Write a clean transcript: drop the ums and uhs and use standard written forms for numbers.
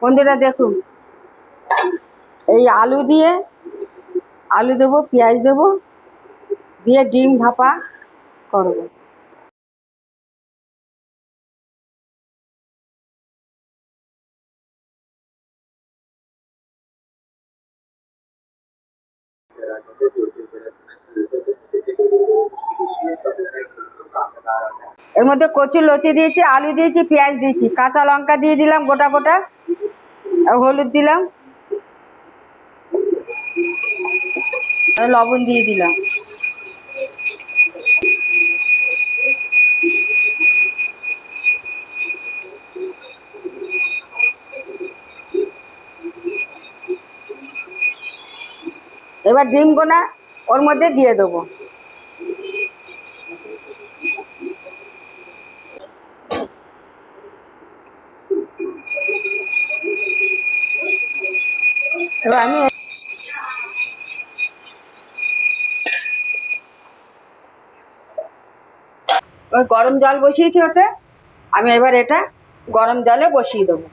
বন্ধুরা দেখুন, এই আলু দিয়ে আলু দেবো, পেঁয়াজ দেবো, দিয়ে ডিম ভাপা করবো। এর মধ্যে কচুর লতি দিয়েছি, আলু দিয়েছি, পেঁয়াজ দিয়েছি, কাঁচা লঙ্কা দিয়ে দিলাম গোটা গোটা, হলুদ দিলাম, লবণ দিয়ে দিলাম। এবার ডিম গোনা ওর মধ্যে দিয়ে দেবো। এবার আমি গরম জল বসিয়েছি ওতে, আমি এবার এটা গরম জলে বসিয়ে দেবো।